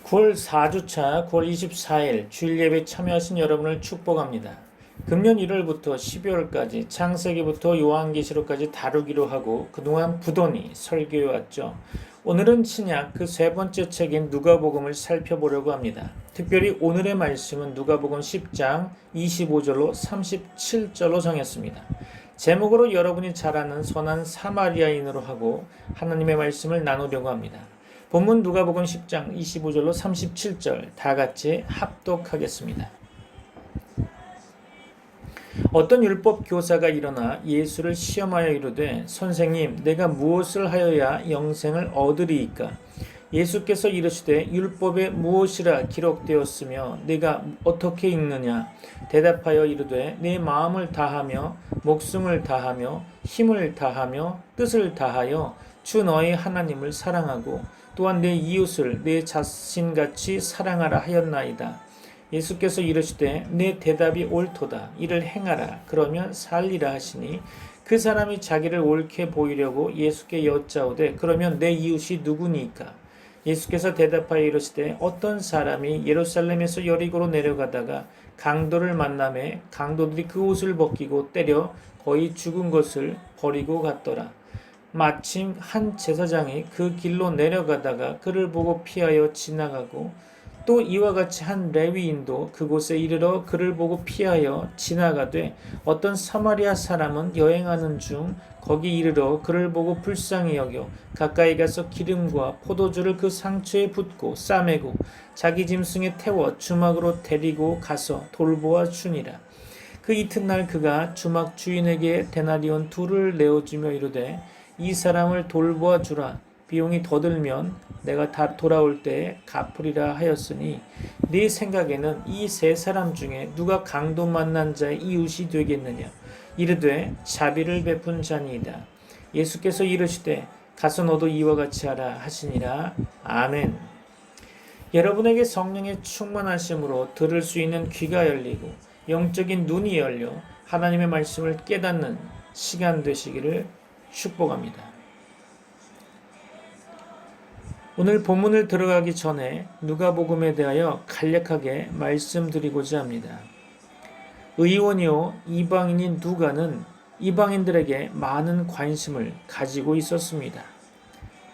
9월 4주차 9월 24일 주일 예배 참여하신 여러분을 축복합니다. 금년 1월부터 12월까지 창세기부터 요한계시록까지 다루기로 하고 그동안 부돈히 설교해 왔죠. 오늘은 신약 그 세 번째 책인 누가복음을 살펴보려고 합니다. 특별히 오늘의 말씀은 누가복음 10장 25절로 37절로 정했습니다. 제목으로 여러분이 잘 아는 선한 사마리아인으로 하고 하나님의 말씀을 나누려고 합니다. 본문 누가복음 10장 25절로 37절 다 같이 합독하겠습니다. 어떤 율법 교사가 일어나 예수를 시험하여 이르되 선생님 내가 무엇을 하여야 영생을 얻으리이까? 예수께서 이르시되 율법에 무엇이라 기록되었으며 내가 어떻게 읽느냐? 대답하여 이르되 내 마음을 다하며 목숨을 다하며 힘을 다하며 뜻을 다하여 주 너희 하나님을 사랑하고 또한 내 이웃을 내 자신같이 사랑하라 하였나이다. 예수께서 이르시되 내 대답이 옳도다. 이를 행하라. 그러면 살리라 하시니 그 사람이 자기를 옳게 보이려고 예수께 여짜오되 그러면 내 이웃이 누구니까? 예수께서 대답하여 이르시되 어떤 사람이 예루살렘에서 여리고로 내려가다가 강도를 만나매 강도들이 그 옷을 벗기고 때려 거의 죽은 것을 버리고 갔더라. 마침 한 제사장이 그 길로 내려가다가 그를 보고 피하여 지나가고 또 이와 같이 한 레위인도 그곳에 이르러 그를 보고 피하여 지나가되 어떤 사마리아 사람은 여행하는 중 거기 이르러 그를 보고 불쌍히 여겨 가까이 가서 기름과 포도주를 그 상처에 붓고 싸매고 자기 짐승에 태워 주막으로 데리고 가서 돌보아 주니라. 그 이튿날 그가 주막 주인에게 데나리온 2를 내어주며 이르되 이 사람을 돌보아 주라. 비용이 더 들면 내가 다 돌아올 때에 갚으리라 하였으니 네 생각에는 이 세 사람 중에 누가 강도 만난 자의 이웃이 되겠느냐? 이르되 자비를 베푼 자니이다. 예수께서 이르시되 가서 너도 이와 같이 하라 하시니라. 아멘. 여러분에게 성령의 충만하심으로 들을 수 있는 귀가 열리고 영적인 눈이 열려 하나님의 말씀을 깨닫는 시간 되시기를 축복합니다. 오늘 본문을 들어가기 전에 누가복음에 대하여 간략하게 말씀드리고자 합니다. 의원이요 이방인인 누가는 이방인들에게 많은 관심을 가지고 있었습니다.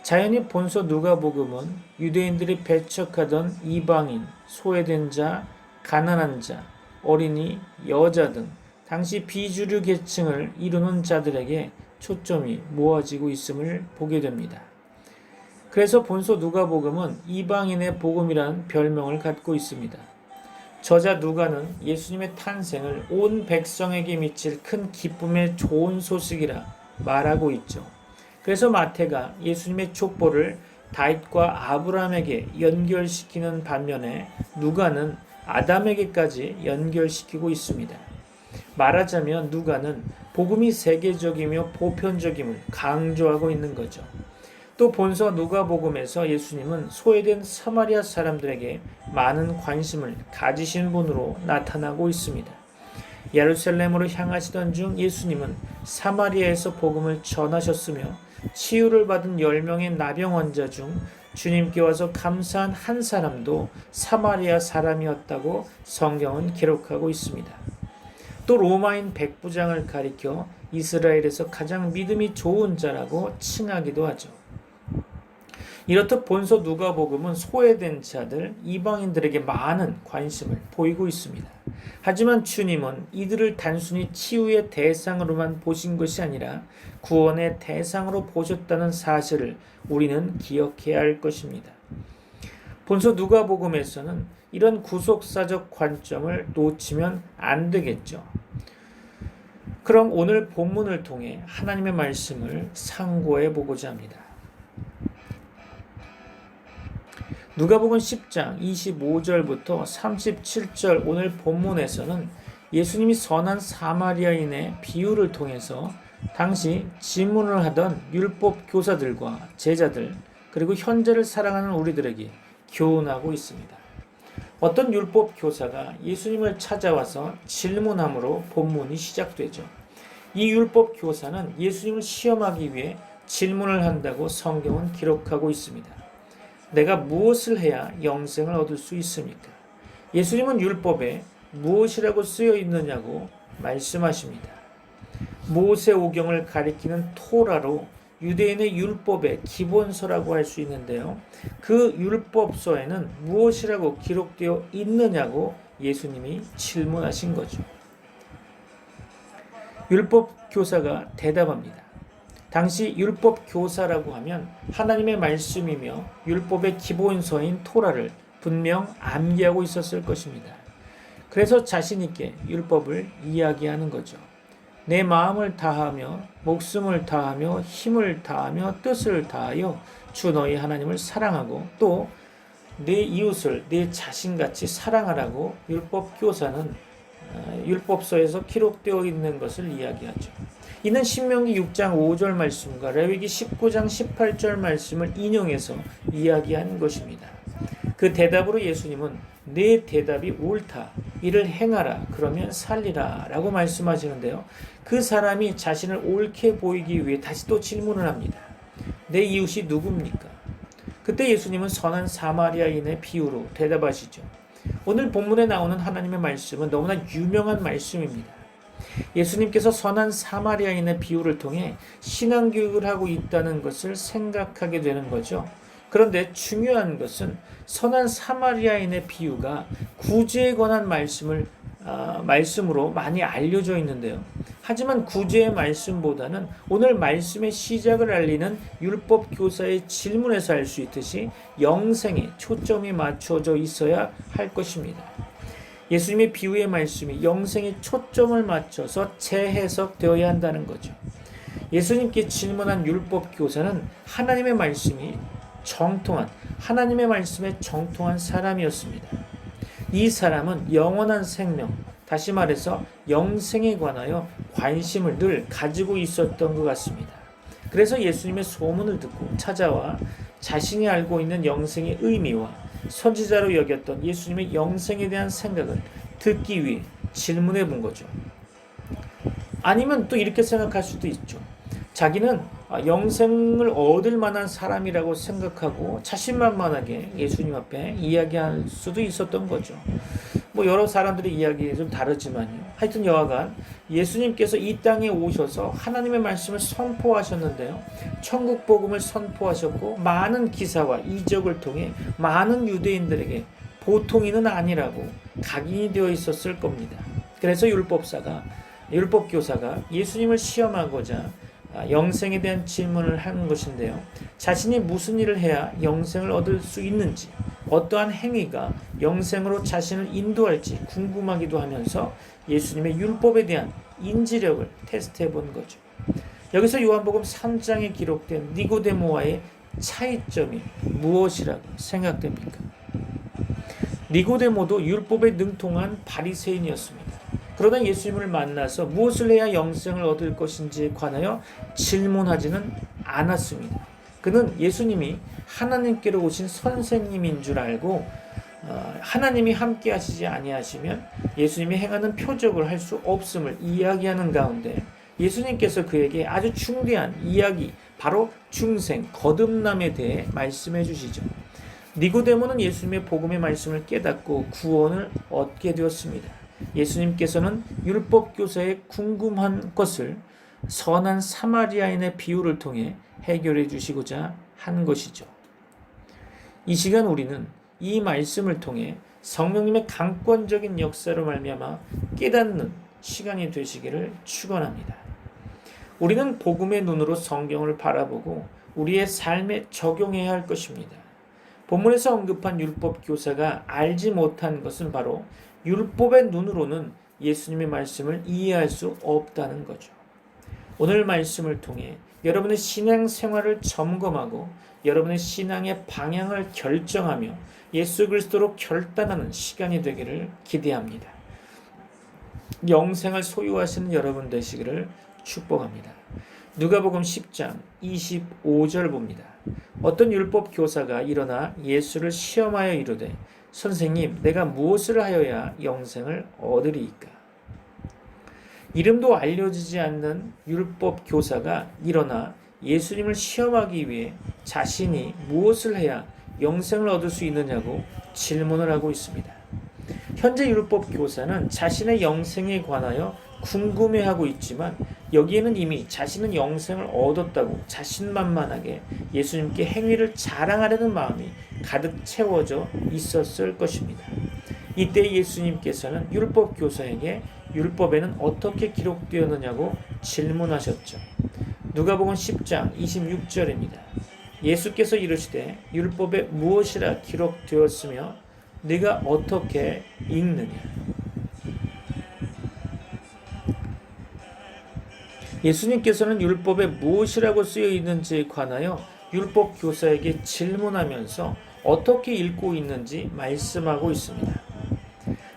자연히 본서 누가복음은 유대인들이 배척하던 이방인, 소외된 자, 가난한 자, 어린이, 여자 등 당시 비주류 계층을 이루는 자들에게 초점이 모아지고 있음을 보게 됩니다. 그래서 본서 누가복음은 이방인의 복음이라는 별명을 갖고 있습니다. 저자 누가는 예수님의 탄생을 온 백성에게 미칠 큰 기쁨의 좋은 소식이라 말하고 있죠. 그래서 마태가 예수님의 족보를 다윗과 아브라함에게 연결시키는 반면에 누가는 아담에게까지 연결시키고 있습니다. 말하자면 누가는 복음이 세계적이며 보편적임을 강조하고 있는 거죠. 또 본서 누가복음에서 예수님은 소외된 사마리아 사람들에게 많은 관심을 가지신 분으로 나타나고 있습니다. 예루살렘으로 향하시던 중 예수님은 사마리아에서 복음을 전하셨으며 치유를 받은 10명의 나병 환자 중 주님께 와서 감사한 한 사람도 사마리아 사람이었다고 성경은 기록하고 있습니다. 또 로마인 백부장을 가리켜 이스라엘에서 가장 믿음이 좋은 자라고 칭하기도 하죠. 이렇듯 본서 누가복음은 소외된 자들, 이방인들에게 많은 관심을 보이고 있습니다. 하지만 주님은 이들을 단순히 치유의 대상으로만 보신 것이 아니라 구원의 대상으로 보셨다는 사실을 우리는 기억해야 할 것입니다. 본서 누가복음에서는 이런 구속사적 관점을 놓치면 안 되겠죠. 그럼 오늘 본문을 통해 하나님의 말씀을 상고해 보고자 합니다. 누가복음 10장 25절부터 37절 오늘 본문에서는 예수님이 선한 사마리아인의 비유를 통해서 당시 질문을 하던 율법 교사들과 제자들 그리고 현재를 살아가는 우리들에게 교훈하고 있습니다. 어떤 율법 교사가 예수님을 찾아와서 질문함으로 본문이 시작되죠. 이 율법 교사는 예수님을 시험하기 위해 질문을 한다고 성경은 기록하고 있습니다. 내가 무엇을 해야 영생을 얻을 수 있습니까? 예수님은 율법에 무엇이라고 쓰여 있느냐고 말씀하십니다. 모세오경을 가리키는 토라로 유대인의 율법의 기본서라고 할 수 있는데요. 그 율법서에는 무엇이라고 기록되어 있느냐고 예수님이 질문하신 거죠. 율법 교사가 대답합니다. 당시 율법 교사라고 하면 하나님의 말씀이며 율법의 기본서인 토라를 분명 암기하고 있었을 것입니다. 그래서 자신 있게 율법을 이야기하는 거죠. 내 마음을 다하며 목숨을 다하며 힘을 다하며 뜻을 다하여 주 너희 하나님을 사랑하고 또 내 이웃을 내 자신같이 사랑하라고 율법 교사는 율법서에서 기록되어 있는 것을 이야기하죠. 이는 신명기 6장 5절 말씀과 레위기 19장 18절 말씀을 인용해서 이야기한 것입니다. 그 대답으로 예수님은 내 대답이 옳다. 이를 행하라. 그러면 살리라. 라고 말씀하시는데요. 그 사람이 자신을 옳게 보이기 위해 다시 또 질문을 합니다. 내 이웃이 누굽니까? 그때 예수님은 선한 사마리아인의 비유로 대답하시죠. 오늘 본문에 나오는 하나님의 말씀은 너무나 유명한 말씀입니다. 예수님께서 선한 사마리아인의 비유를 통해 신앙교육을 하고 있다는 것을 생각하게 되는 거죠. 그런데 중요한 것은 선한 사마리아인의 비유가 구제에 관한 말씀으로 많이 알려져 있는데요. 하지만 구제의 말씀보다는 오늘 말씀의 시작을 알리는 율법 교사의 질문에서 알 수 있듯이 영생에 초점이 맞춰져 있어야 할 것입니다. 예수님의 비유의 말씀이 영생에 초점을 맞춰서 재해석되어야 한다는 거죠. 예수님께 질문한 율법 교사는 하나님의 말씀에 정통한 사람이었습니다. 이 사람은 영원한 생명, 다시 말해서 영생에 관하여 관심을 늘 가지고 있었던 것 같습니다. 그래서 예수님의 소문을 듣고 찾아와 자신이 알고 있는 영생의 의미와 선지자로 여겼던 예수님의 영생에 대한 생각을 듣기 위해 질문해 본 거죠. 아니면 또 이렇게 생각할 수도 있죠. 자기는 영생을 얻을 만한 사람이라고 생각하고 자신만만하게 예수님 앞에 이야기할 수도 있었던 거죠. 여러 사람들의 이야기가 좀 다르지만요. 하여튼 여하간 예수님께서 이 땅에 오셔서 하나님의 말씀을 선포하셨는데요. 천국 복음을 선포하셨고 많은 기사와 이적을 통해 많은 유대인들에게 보통인은 아니라고 각인이 되어 있었을 겁니다. 그래서 율법 교사가 예수님을 시험하고자 영생에 대한 질문을 하는 것인데요. 자신이 무슨 일을 해야 영생을 얻을 수 있는지, 어떠한 행위가 영생으로 자신을 인도할지 궁금하기도 하면서 예수님의 율법에 대한 인지력을 테스트해 본 거죠. 여기서 요한복음 3장에 기록된 니고데모와의 차이점이 무엇이라고 생각됩니까? 니고데모도 율법에 능통한 바리새인이었습니다. 그러다 예수님을 만나서 무엇을 해야 영생을 얻을 것인지에 관하여 질문하지는 않았습니다. 그는 예수님이 하나님께로 오신 선생님인 줄 알고 하나님이 함께 하시지 아니하시면 예수님이 행하는 표적을 할 수 없음을 이야기하는 가운데 예수님께서 그에게 아주 중대한 이야기, 바로 중생, 거듭남에 대해 말씀해 주시죠. 니고데모는 예수님의 복음의 말씀을 깨닫고 구원을 얻게 되었습니다. 예수님께서는 율법 교사의 궁금한 것을 선한 사마리아인의 비유를 통해 해결해 주시고자 한 것이죠. 이 시간 우리는 이 말씀을 통해 성령님의 강권적인 역사로 말미암아 깨닫는 시간이 되시기를 축원합니다. 우리는 복음의 눈으로 성경을 바라보고 우리의 삶에 적용해야 할 것입니다. 본문에서 언급한 율법 교사가 알지 못한 것은 바로 율법의 눈으로는 예수님의 말씀을 이해할 수 없다는 거죠. 오늘 말씀을 통해 여러분의 신앙 생활을 점검하고 여러분의 신앙의 방향을 결정하며 예수 그리스도로 결단하는 시간이 되기를 기대합니다. 영생을 소유하시는 여러분 되시기를 축복합니다. 누가복음 10장 25절 봅니다. 어떤 율법 교사가 일어나 예수를 시험하여 이르되 선생님, 내가 무엇을 하여야 영생을 얻으리이까? 이름도 알려지지 않는 율법 교사가 일어나 예수님을 시험하기 위해 자신이 무엇을 해야 영생을 얻을 수 있느냐고 질문을 하고 있습니다. 현재 율법 교사는 자신의 영생에 관하여 궁금해하고 있지만 여기에는 이미 자신은 영생을 얻었다고 자신만만하게 예수님께 행위를 자랑하려는 마음이 가득 채워져 있었을 것입니다. 이때 예수님께서는 율법 교사에게 율법에는 어떻게 기록되었느냐고 질문하셨죠. 누가복음 10장 26절입니다. 예수께서 이르시되 율법에 무엇이라 기록되었으며 네가 어떻게 읽느냐. 예수님께서는 율법에 무엇이라고 쓰여 있는지에 관하여 율법 교사에게 질문하면서 어떻게 읽고 있는지 말씀하고 있습니다.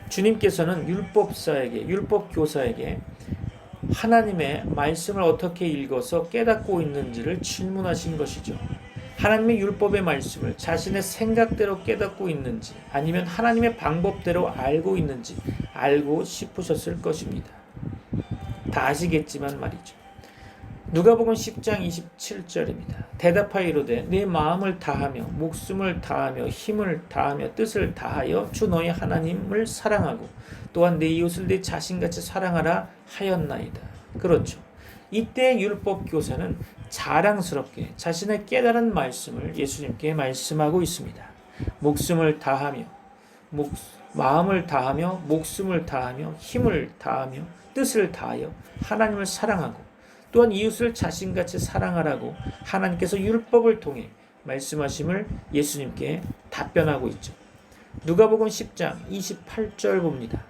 주님께서는 율법 교사에게 하나님의 말씀을 어떻게 읽어서 깨닫고 있는지를 질문하신 것이죠. 하나님의 율법의 말씀을 자신의 생각대로 깨닫고 있는지 아니면 하나님의 방법대로 알고 있는지 알고 싶으셨을 것입니다. 다 아시겠지만 말이죠. 누가복음 10장 27절입니다. 대답하여 이르되 내 마음을 다하며 목숨을 다하며 힘을 다하며 뜻을 다하여 주 너의 하나님을 사랑하고 또한 내 이웃을 내 자신같이 사랑하라 하였나이다. 그렇죠. 이때 율법 교사는 자랑스럽게 자신의 깨달은 말씀을 예수님께 말씀하고 있습니다. 목숨을 다하며 마음을 다하며 목숨을 다하며 힘을 다하며 뜻을 다하여 하나님을 사랑하고 또한 이웃을 자신같이 사랑하라고 하나님께서 율법을 통해 말씀하심을 예수님께 답변하고 있죠. 누가복음 10장 28절 봅니다.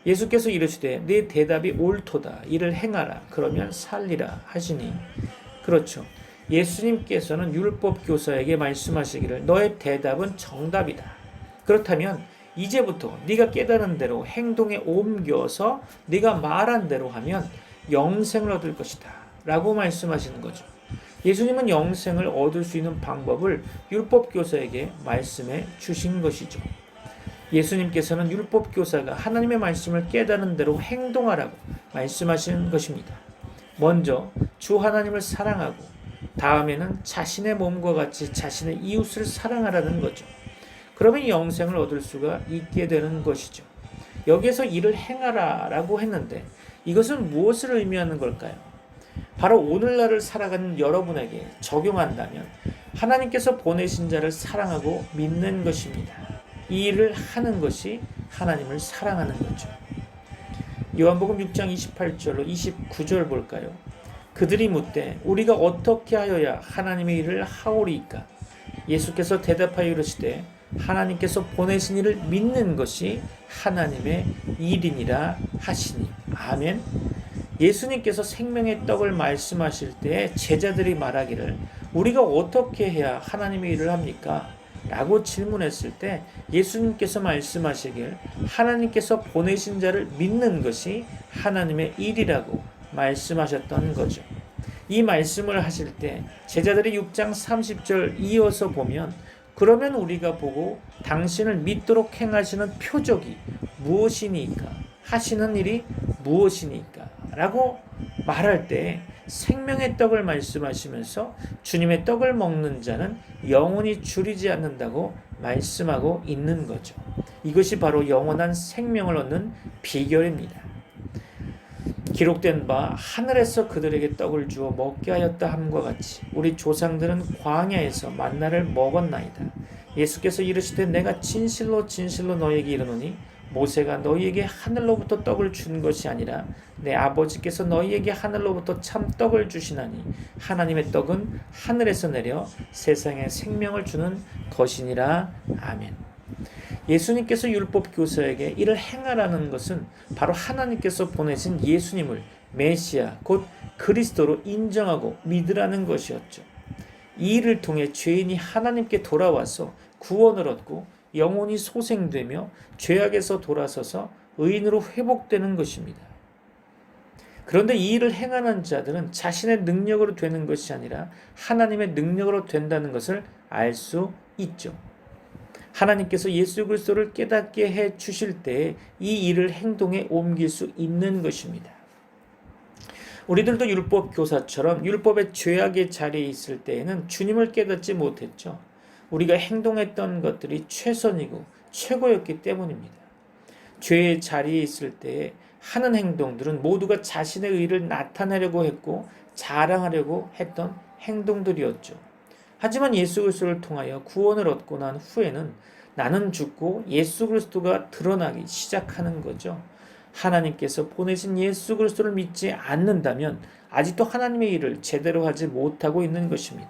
예수께서 이르시되 네 대답이 옳도다. 이를 행하라. 그러면 살리라 하시니. 그렇죠. 예수님께서는 율법 교사에게 말씀하시기를 너의 대답은 정답이다. 그렇다면 이제부터 네가 깨달은 대로 행동에 옮겨서 네가 말한 대로 하면 영생을 얻을 것이다 라고 말씀하시는 거죠. 예수님은 영생을 얻을 수 있는 방법을 율법 교사에게 말씀해 주신 것이죠. 예수님께서는 율법 교사가 하나님의 말씀을 깨달은 대로 행동하라고 말씀하시는 것입니다. 먼저 주 하나님을 사랑하고 다음에는 자신의 몸과 같이 자신의 이웃을 사랑하라는 거죠. 그러면 영생을 얻을 수가 있게 되는 것이죠. 여기에서 이를 행하라 라고 했는데 이것은 무엇을 의미하는 걸까요? 바로 오늘날을 살아가는 여러분에게 적용한다면 하나님께서 보내신 자를 사랑하고 믿는 것입니다. 이 일을 하는 것이 하나님을 사랑하는 거죠. 요한복음 6장 28절로 29절 볼까요? 그들이 묻되 우리가 어떻게 하여야 하나님의 일을 하오리이까? 예수께서 대답하여 이르시되 하나님께서 보내신 이를 믿는 것이 하나님의 일이니라 하시니. 아멘. 예수님께서 생명의 떡을 말씀하실 때 제자들이 말하기를 우리가 어떻게 해야 하나님의 일을 합니까? 라고 질문했을 때 예수님께서 말씀하시길 하나님께서 보내신 자를 믿는 것이 하나님의 일이라고 말씀하셨던 거죠. 이 말씀을 하실 때 제자들이 6장 30절 이어서 보면 그러면 우리가 보고 당신을 믿도록 행하시는 표적이 무엇이니까? 하시는 일이 무엇이니까? 라고 말할 때 생명의 떡을 말씀하시면서 주님의 떡을 먹는 자는 영원히 줄이지 않는다고 말씀하고 있는 거죠. 이것이 바로 영원한 생명을 얻는 비결입니다. 기록된 바 하늘에서 그들에게 떡을 주어 먹게 하였다 함과 같이 우리 조상들은 광야에서 만나를 먹었나이다. 예수께서 이르시되 내가 진실로 진실로 너희에게 이르노니 모세가 너희에게 하늘로부터 떡을 준 것이 아니라 내 아버지께서 너희에게 하늘로부터 참 떡을 주시나니 하나님의 떡은 하늘에서 내려 세상에 생명을 주는 것이니라. 아멘. 예수님께서 율법 교사에게 이를 행하라는 것은 바로 하나님께서 보내신 예수님을 메시아 곧 그리스도로 인정하고 믿으라는 것이었죠. 이 일을 통해 죄인이 하나님께 돌아와서 구원을 얻고 영혼이 소생되며 죄악에서 돌아서서 의인으로 회복되는 것입니다. 그런데 이 일을 행하는 자들은 자신의 능력으로 되는 것이 아니라 하나님의 능력으로 된다는 것을 알 수 있죠. 하나님께서 예수 그리스도를 깨닫게 해 주실 때 이 일을 행동에 옮길 수 있는 것입니다. 우리들도 율법 교사처럼 율법의 죄악의 자리에 있을 때에는 주님을 깨닫지 못했죠. 우리가 행동했던 것들이 최선이고 최고였기 때문입니다. 죄의 자리에 있을 때에 하는 행동들은 모두가 자신의 의를 나타내려고 했고 자랑하려고 했던 행동들이었죠. 하지만 예수 그리스도를 통하여 구원을 얻고 난 후에는 나는 죽고 예수 그리스도가 드러나기 시작하는 거죠. 하나님께서 보내신 예수 그리스도를 믿지 않는다면 아직도 하나님의 일을 제대로 하지 못하고 있는 것입니다.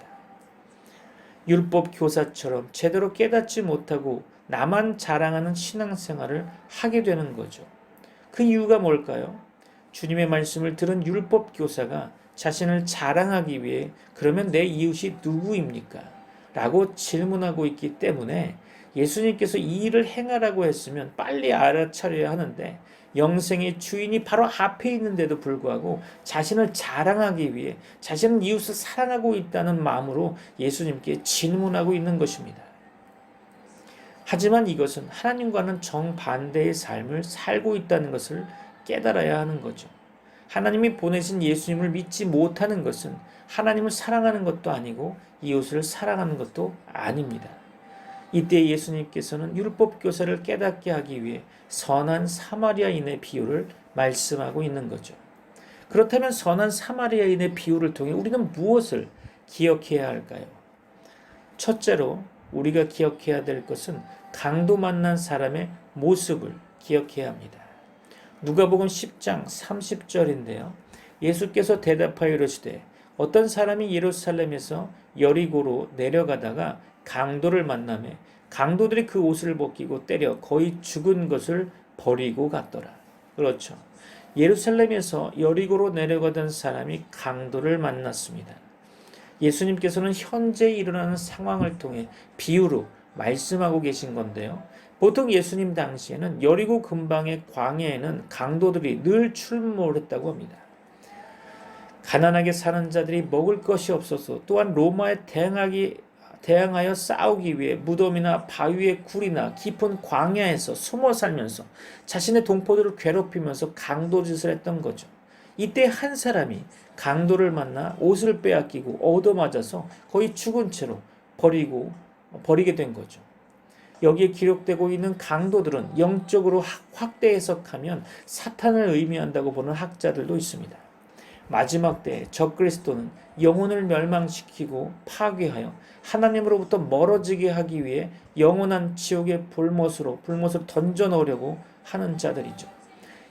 율법 교사처럼 제대로 깨닫지 못하고 나만 자랑하는 신앙생활을 하게 되는 거죠. 그 이유가 뭘까요? 주님의 말씀을 들은 율법 교사가 자신을 자랑하기 위해 그러면 내 이웃이 누구입니까? 라고 질문하고 있기 때문에 예수님께서 이 일을 행하라고 했으면 빨리 알아차려야 하는데 영생의 주인이 바로 앞에 있는데도 불구하고 자신을 자랑하기 위해 자신은 이웃을 사랑하고 있다는 마음으로 예수님께 질문하고 있는 것입니다. 하지만 이것은 하나님과는 정반대의 삶을 살고 있다는 것을 깨달아야 하는 거죠. 하나님이 보내신 예수님을 믿지 못하는 것은 하나님을 사랑하는 것도 아니고 이웃을 사랑하는 것도 아닙니다. 이때 예수님께서는 율법 교사를 깨닫게 하기 위해 선한 사마리아인의 비유를 말씀하고 있는 거죠. 그렇다면 선한 사마리아인의 비유를 통해 우리는 무엇을 기억해야 할까요? 첫째로 우리가 기억해야 될 것은 강도 만난 사람의 모습을 기억해야 합니다. 누가복음 10장 30절인데요. 예수께서 대답하여 이르시되 어떤 사람이 예루살렘에서 여리고로 내려가다가 강도를 만나매 강도들이 그 옷을 벗기고 때려 거의 죽은 것을 버리고 갔더라. 그렇죠. 예루살렘에서 여리고로 내려가던 사람이 강도를 만났습니다. 예수님께서는 현재 일어나는 상황을 통해 비유로 말씀하고 계신 건데요. 보통 예수님 당시에는 여리고 근방의 광야에는 강도들이 늘 출몰했다고 합니다. 가난하게 사는 자들이 먹을 것이 없어서 또한 로마에 대항하여 싸우기 위해 무덤이나 바위의 굴이나 깊은 광야에서 숨어 살면서 자신의 동포들을 괴롭히면서 강도짓을 했던 거죠. 이때 한 사람이 강도를 만나 옷을 빼앗기고 얻어맞아서 거의 죽은 채로 버리게 된 거죠. 여기에 기록되고 있는 강도들은 영적으로 확대 해석하면 사탄을 의미한다고 보는 학자들도 있습니다. 마지막 때에 적그리스도는 영혼을 멸망시키고 파괴하여 하나님으로부터 멀어지게 하기 위해 영원한 지옥의 불못으로 던져 넣으려고 하는 자들이죠.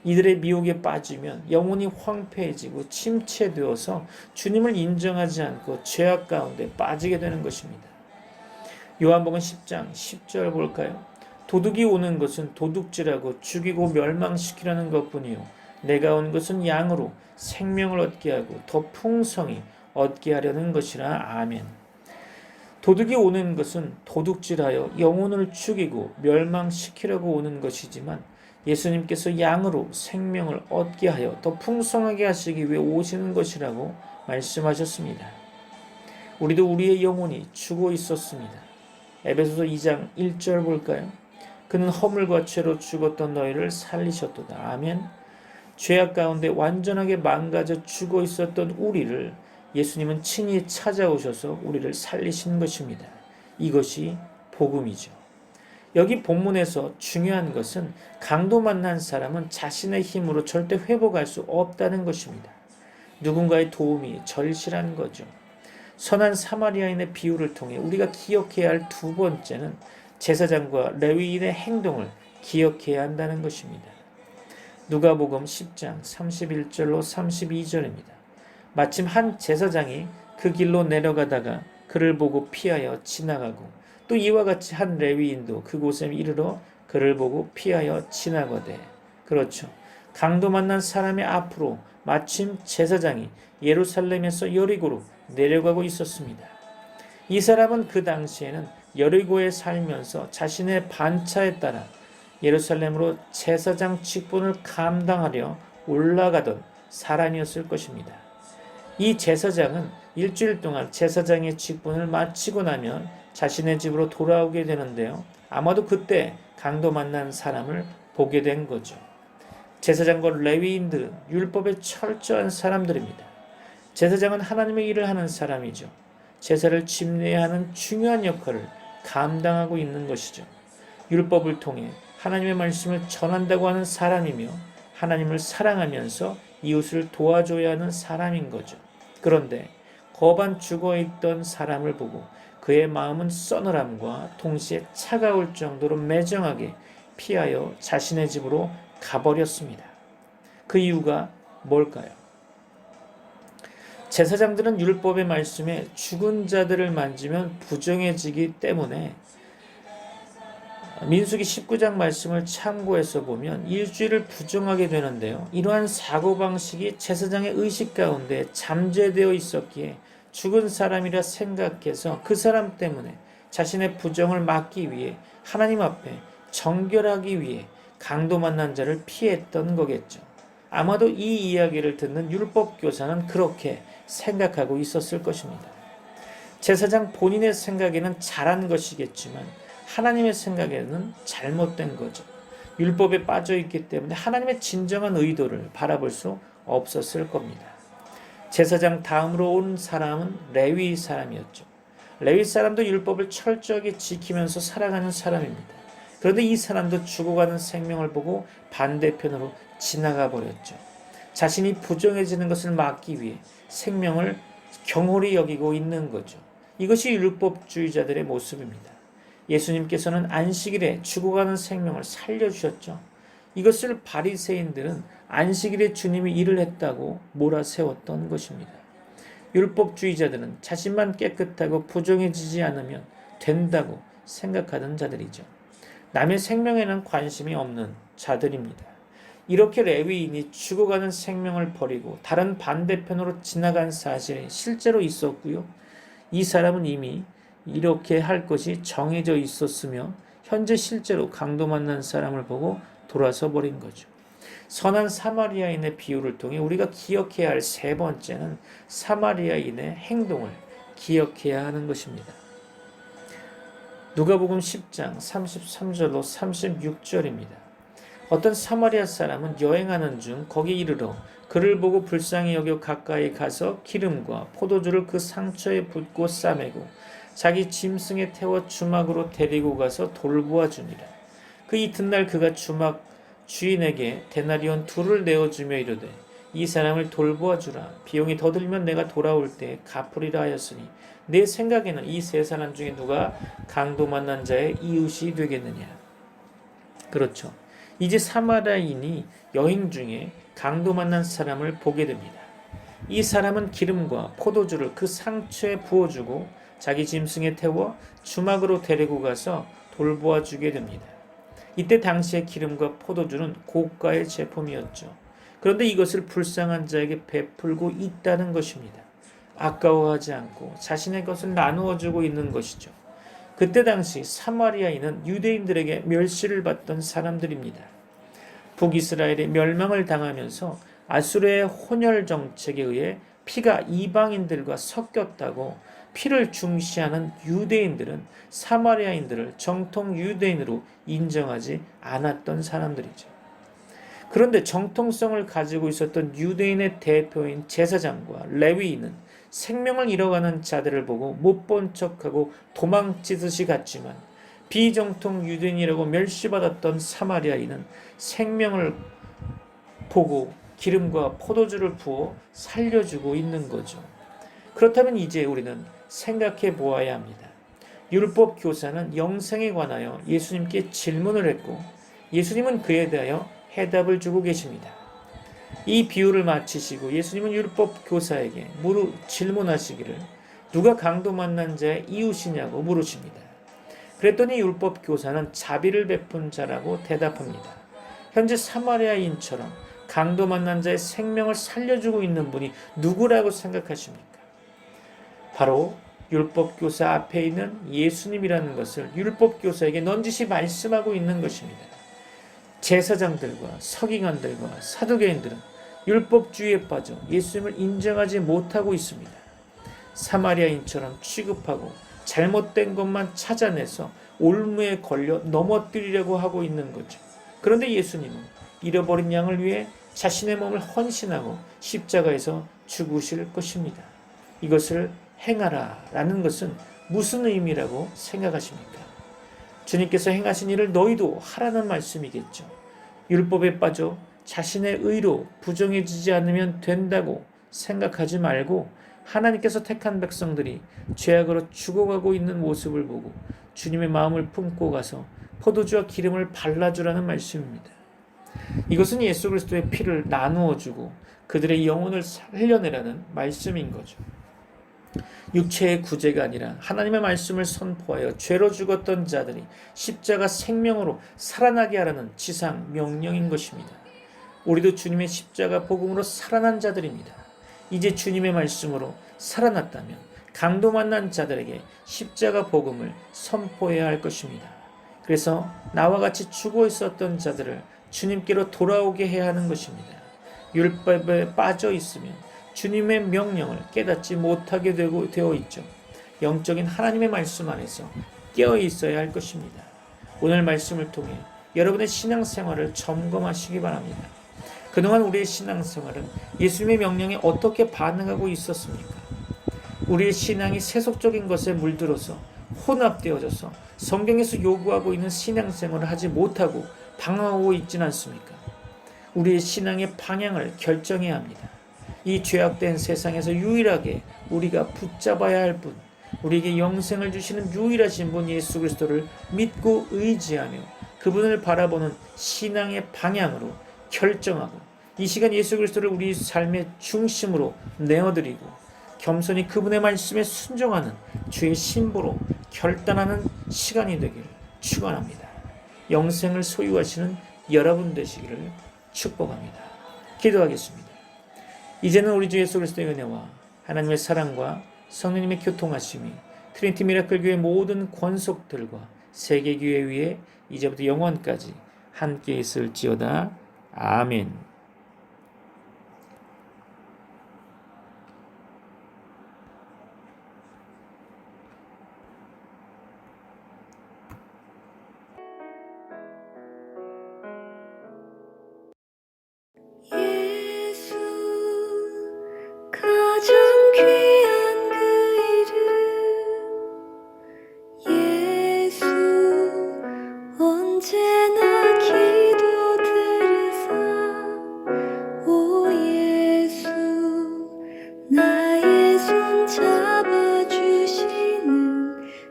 이들의 미혹에 빠지면 영혼이 황폐해지고 침체되어서 주님을 인정하지 않고 죄악 가운데 빠지게 되는 것입니다. 요한복음 10장 10절 볼까요? 도둑이 오는 것은 도둑질하고 죽이고 멸망시키려는 것뿐이요 내가 온 것은 양으로 생명을 얻게 하고 더 풍성히 얻게 하려는 것이라. 아멘. 도둑이 오는 것은 도둑질하여 영혼을 죽이고 멸망시키려고 오는 것이지만 예수님께서 양으로 생명을 얻게 하여 더 풍성하게 하시기 위해 오시는 것이라고 말씀하셨습니다. 우리도 우리의 영혼이 죽어 있었습니다. 에베소서 2장 1절 볼까요? 그는 허물과 죄로 죽었던 너희를 살리셨도다. 아멘. 죄악 가운데 완전하게 망가져 죽어 있었던 우리를 예수님은 친히 찾아오셔서 우리를 살리신 것입니다. 이것이 복음이죠. 여기 본문에서 중요한 것은 강도 만난 사람은 자신의 힘으로 절대 회복할 수 없다는 것입니다. 누군가의 도움이 절실한 거죠. 선한 사마리아인의 비유를 통해 우리가 기억해야 할 두 번째는 제사장과 레위인의 행동을 기억해야 한다는 것입니다. 누가복음 10장 31절로 32절입니다. 마침 한 제사장이 그 길로 내려가다가 그를 보고 피하여 지나가고 또 이와 같이 한 레위인도 그곳에 이르러 그를 보고 피하여 지나가되. 그렇죠. 강도 만난 사람의 앞으로 마침 제사장이 예루살렘에서 여리고로 내려가고 있었습니다. 이 사람은 그 당시에는 여리고에 살면서 자신의 반차에 따라 예루살렘으로 제사장 직분을 감당하려 올라가던 사람이었을 것입니다. 이 제사장은 일주일 동안 제사장의 직분을 마치고 나면 자신의 집으로 돌아오게 되는데요. 아마도 그때 강도 만난 사람을 보게 된 거죠. 제사장과 레위인들은 율법에 철저한 사람들입니다. 제사장은 하나님의 일을 하는 사람이죠. 제사를 집례하는 중요한 역할을 감당하고 있는 것이죠. 율법을 통해 하나님의 말씀을 전한다고 하는 사람이며 하나님을 사랑하면서 이웃을 도와줘야 하는 사람인 거죠. 그런데 거반 죽어있던 사람을 보고 그의 마음은 서늘함과 동시에 차가울 정도로 매정하게 피하여 자신의 집으로 가버렸습니다. 그 이유가 뭘까요? 제사장들은 율법의 말씀에 죽은 자들을 만지면 부정해지기 때문에 민수기 19장 말씀을 참고해서 보면 일주일을 부정하게 되는데요. 이러한 사고방식이 제사장의 의식 가운데 잠재되어 있었기에 죽은 사람이라 생각해서 그 사람 때문에 자신의 부정을 막기 위해 하나님 앞에 정결하기 위해 강도 만난 자를 피했던 거겠죠. 아마도 이 이야기를 듣는 율법교사는 그렇게 생각하고 있었을 것입니다. 제사장 본인의 생각에는 잘한 것이겠지만 하나님의 생각에는 잘못된 거죠. 율법에 빠져 있기 때문에 하나님의 진정한 의도를 바라볼 수 없었을 겁니다. 제사장 다음으로 온 사람은 레위 사람이었죠. 레위 사람도 율법을 철저하게 지키면서 살아가는 사람입니다. 그런데 이 사람도 죽어가는 생명을 보고 반대편으로 지나가 버렸죠. 자신이 부정해지는 것을 막기 위해 생명을 경홀히 여기고 있는 거죠. 이것이 율법주의자들의 모습입니다. 예수님께서는 안식일에 죽어가는 생명을 살려주셨죠. 이것을 바리새인들은 안식일에 주님이 일을 했다고 몰아세웠던 것입니다. 율법주의자들은 자신만 깨끗하고 부정해지지 않으면 된다고 생각하는 자들이죠. 남의 생명에는 관심이 없는 자들입니다. 이렇게 레위인이 죽어가는 생명을 버리고 다른 반대편으로 지나간 사실이 실제로 있었고요. 이 사람은 이미 이렇게 할 것이 정해져 있었으며 현재 실제로 강도 만난 사람을 보고 돌아서 버린 거죠. 선한 사마리아인의 비유를 통해 우리가 기억해야 할 세 번째는 사마리아인의 행동을 기억해야 하는 것입니다. 누가복음 10장 33절로 36절입니다. 어떤 사마리아 사람은 여행하는 중 거기 이르러 그를 보고 불쌍히 여겨 가까이 가서 기름과 포도주를 그 상처에 붓고 싸매고 자기 짐승에 태워 주막으로 데리고 가서 돌보아 주니라. 그 이튿날 그가 주막 주인에게 데나리온 2를 내어주며 이르되 이 사람을 돌보아 주라. 비용이 더 들면 내가 돌아올 때 갚으리라 하였으니 내 생각에는 이 세 사람 중에 누가 강도 만난 자의 이웃이 되겠느냐. 그렇죠. 이제 사마리아인이 여행 중에 강도 만난 사람을 보게 됩니다. 이 사람은 기름과 포도주를 그 상처에 부어주고 자기 짐승에 태워 주막으로 데리고 가서 돌보아 주게 됩니다. 이때 당시의 기름과 포도주는 고가의 제품이었죠. 그런데 이것을 불쌍한 자에게 베풀고 있다는 것입니다. 아까워하지 않고 자신의 것을 나누어 주고 있는 것이죠. 그때 당시 사마리아인은 유대인들에게 멸시를 받던 사람들입니다. 북이스라엘이 멸망을 당하면서 아수르의 혼혈 정책에 의해 피가 이방인들과 섞였다고 피를 중시하는 유대인들은 사마리아인들을 정통 유대인으로 인정하지 않았던 사람들이죠. 그런데 정통성을 가지고 있었던 유대인의 대표인 제사장과 레위인은 생명을 잃어가는 자들을 보고 못 본 척하고 도망치듯이 갔지만 비정통 유대인이라고 멸시받았던 사마리아인은 생명을 보고 기름과 포도주를 부어 살려주고 있는 거죠. 그렇다면 이제 우리는 생각해 보아야 합니다. 율법 교사는 영생에 관하여 예수님께 질문을 했고 예수님은 그에 대하여 해답을 주고 계십니다. 이 비유를 마치시고 예수님은 율법 교사에게 질문하시기를 누가 강도 만난 자의 이웃이냐고 물으십니다. 그랬더니 율법 교사는 자비를 베푼 자라고 대답합니다. 현재 사마리아인처럼 강도 만난 자의 생명을 살려주고 있는 분이 누구라고 생각하십니까? 바로 율법교사 앞에 있는 예수님이라는 것을 율법교사에게 넌지시 말씀하고 있는 것입니다. 제사장들과 서기관들과 사두개인들은 율법주의에 빠져 예수님을 인정하지 못하고 있습니다. 사마리아인처럼 취급하고 잘못된 것만 찾아내서 올무에 걸려 넘어뜨리려고 하고 있는 거죠. 그런데 예수님은 잃어버린 양을 위해 자신의 몸을 헌신하고 십자가에서 죽으실 것입니다. 이것을 행하라 라는 것은 무슨 의미라고 생각하십니까? 주님께서 행하신 일을 너희도 하라는 말씀이겠죠. 율법에 빠져 자신의 의로 부정해지지 않으면 된다고 생각하지 말고 하나님께서 택한 백성들이 죄악으로 죽어가고 있는 모습을 보고 주님의 마음을 품고 가서 포도주와 기름을 발라주라는 말씀입니다. 이것은 예수 그리스도의 피를 나누어 주고 그들의 영혼을 살려내라는 말씀인 거죠. 육체의 구제가 아니라 하나님의 말씀을 선포하여 죄로 죽었던 자들이 십자가 생명으로 살아나게 하라는 지상 명령인 것입니다. 우리도 주님의 십자가 복음으로 살아난 자들입니다. 이제 주님의 말씀으로 살아났다면 강도 만난 자들에게 십자가 복음을 선포해야 할 것입니다. 그래서 나와 같이 죽어 있었던 자들을 주님께로 돌아오게 해야 하는 것입니다. 율법에 빠져 있으면 주님의 명령을 깨닫지 못하게 되어 있죠. 영적인 하나님의 말씀 안에서 깨어 있어야 할 것입니다. 오늘 말씀을 통해 여러분의 신앙생활을 점검하시기 바랍니다. 그동안 우리의 신앙생활은 예수님의 명령에 어떻게 반응하고 있었습니까? 우리의 신앙이 세속적인 것에 물들어서 혼합되어져서 성경에서 요구하고 있는 신앙생활을 하지 못하고 방황하고 있지는 않습니까? 우리의 신앙의 방향을 결정해야 합니다. 이 죄악된 세상에서 유일하게 우리가 붙잡아야 할 분, 우리에게 영생을 주시는 유일하신 분 예수 그리스도를 믿고 의지하며 그분을 바라보는 신앙의 방향으로 결정하고 이 시간 예수 그리스도를 우리 삶의 중심으로 내어드리고 겸손히 그분의 말씀에 순종하는 주의 신부로 결단하는 시간이 되기를 축원합니다. 영생을 소유하시는 여러분 되시기를 축복합니다. 기도하겠습니다. 이제는 우리 주 예수 그리스도의 은혜와 하나님의 사랑과 성령님의 교통하심이 트리니티 미라클 교회 모든 권속들과 세계교회 위에 이제부터 영원까지 함께 있을지어다. 아멘. 가장 귀한 그 이름 예수 언제나 기도 들으사 오 예수 나의 손 잡아주시는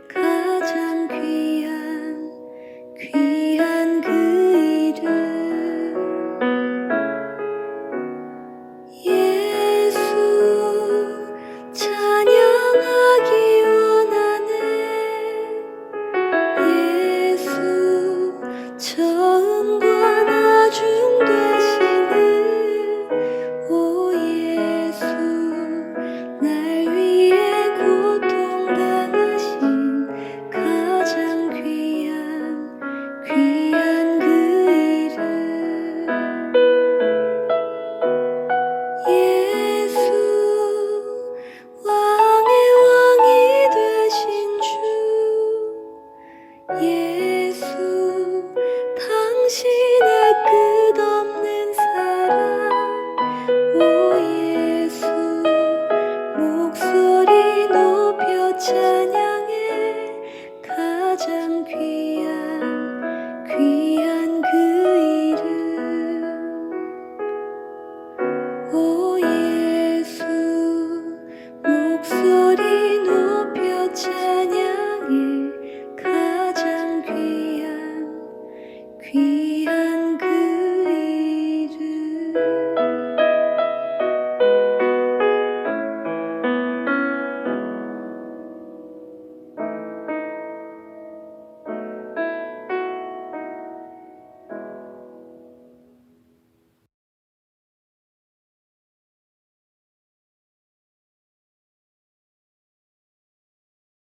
가장 귀한 그 이름 찬양하기 원하네 예수 처음과 나중 되시는 오 예수 날 위해 고통당하신 가장 귀한 그 이름 예수 왕의 왕이 되신 주 예수 당신의 끝없는 사랑 오 예수 목소리 높여 찬양